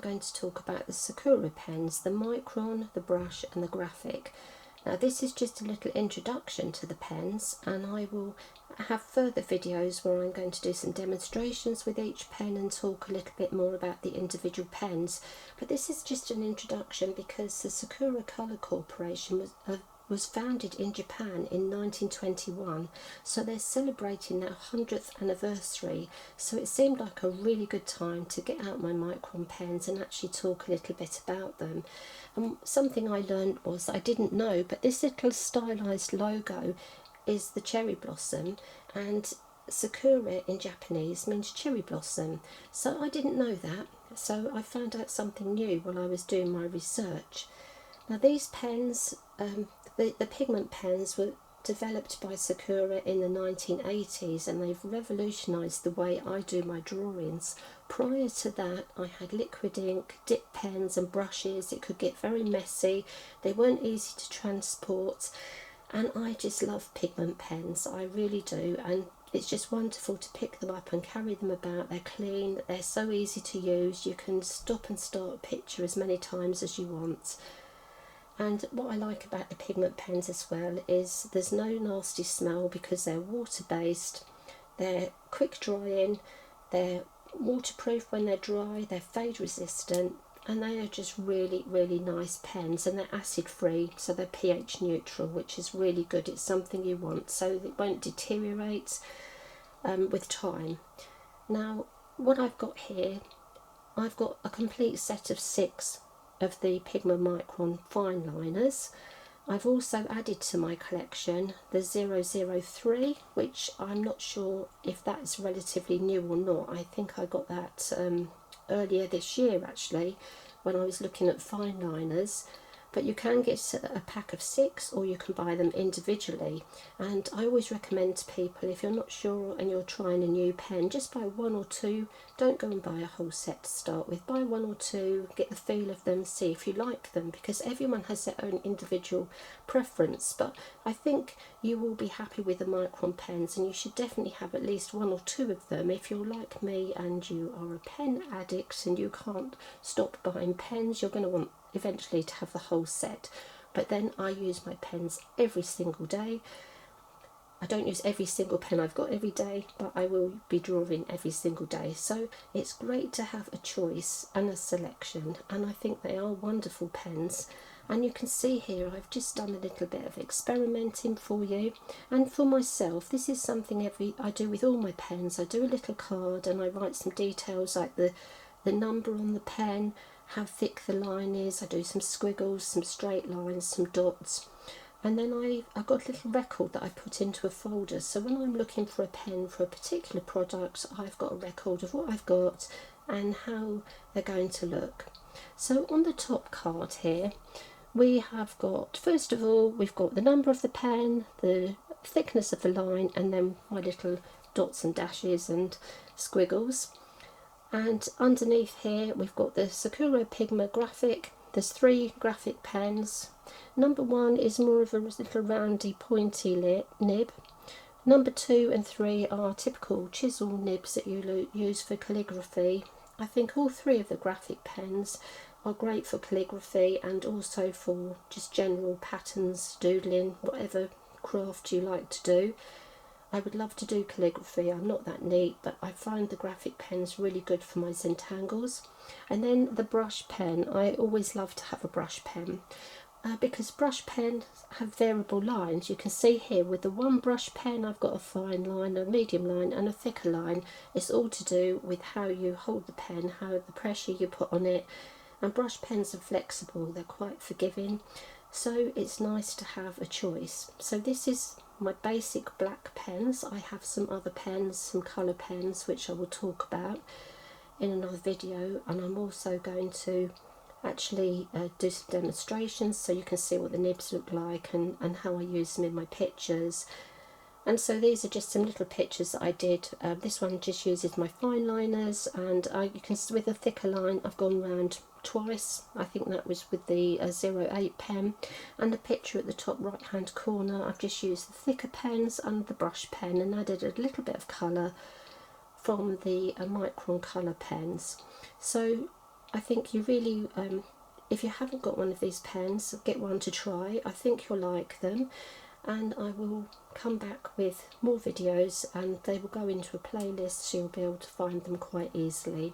going to talk about the Sakura pens, the Micron, the brush and the graphic. Now this is just a little introduction to the pens, and I will have further videos where I'm going to do some demonstrations with each pen and talk a little bit more about the individual pens. But this is just an introduction because the Sakura Colour Corporation was founded in Japan in 1921, so they're celebrating their 100th anniversary, so it seemed like a really good time to get out my Micron pens and actually talk a little bit about them. And something I learned was, I didn't know, but this little stylized logo is the cherry blossom, and Sakura in Japanese means cherry blossom, so I didn't know that, so I found out something new while I was doing my research. Now these pens, the pigment pens were developed by Sakura in the 1980s, and they've revolutionised the way I do my drawings. Prior to that, I had liquid ink, dip pens and brushes. It could get very messy, they weren't easy to transport, and I just love pigment pens, I really do, and it's just wonderful to pick them up and carry them about. They're clean, they're so easy to use, you can stop and start a picture as many times as you want. And what I like about the pigment pens as well is there's no nasty smell because they're water based, they're quick drying, they're waterproof when they're dry, they're fade resistant, and they are just really nice pens, and they're acid free, so they're pH neutral, which is really good. It's something you want so it won't deteriorate with time. Now what I've got here, I've got a complete set of 6 of the Pigma Micron fine liners. I've also added to my collection the 003, which I'm not sure if that's relatively new or not. I think I got that earlier this year actually, when I was looking at fine liners. But you can get a pack of 6 or you can buy them individually, and I always recommend to people, if you're not sure and you're trying a new pen, just buy 1 or 2. Don't go and buy a whole set to start with. Buy 1 or 2, get the feel of them, see if you like them, because everyone has their own individual preference. But I think you will be happy with the Micron pens, and you should definitely have at least 1 or 2 of them if you're like me and you are a pen addict and you can't stop buying pens. You're going to want eventually to have the whole set. But then I use my pens every single day. I don't use every single pen I've got every day, but I will be drawing every single day, so it's great to have a choice and a selection, and I think they are wonderful pens. And you can see here I've just done a little bit of experimenting for you and for myself. This is something I do with all my pens. I do a little card and I write some details like the number on the pen, how thick the line is. I do some squiggles, some straight lines, some dots, and then I've got a little record that I put into a folder, so when I'm looking for a pen for a particular product, I've got a record of what I've got and how they're going to look. So on the top card here we have got, first of all, we've got the number of the pen, the thickness of the line, and then my little dots and dashes and squiggles. And underneath here we've got the Sakura Pigma graphic. There's 3 graphic pens. Number 1 is more of a little roundy pointy nib. Number 2 and 3 are typical chisel nibs that you use for calligraphy. I think all 3 of the graphic pens are great for calligraphy and also for just general patterns, doodling, whatever craft you like to do. I would love to do calligraphy, I'm not that neat, but I find the graphic pens really good for my Zentangles. And then the brush pen, I always love to have a brush pen because brush pens have variable lines. You can see here with the one brush pen I've got a fine line, a medium line and a thicker line. It's all to do with how you hold the pen, how the pressure you put on it, and brush pens are flexible, they're quite forgiving, so it's nice to have a choice. So this is my basic black pens. I have some other pens, some colour pens, which I will talk about in another video, and I'm also going to actually do some demonstrations so you can see what the nibs look like and how I use them in my pictures. And so these are just some little pictures that I did. This one just uses my fine liners, and you can see with a thicker line I've gone round twice. I think that was with the 08 pen, and the picture at the top right hand corner I've just used the thicker pens and the brush pen and added a little bit of colour from the Micron colour pens. So I think you really, if you haven't got one of these pens, get one to try. I think you'll like them, and I will come back with more videos and they will go into a playlist, so you'll be able to find them quite easily.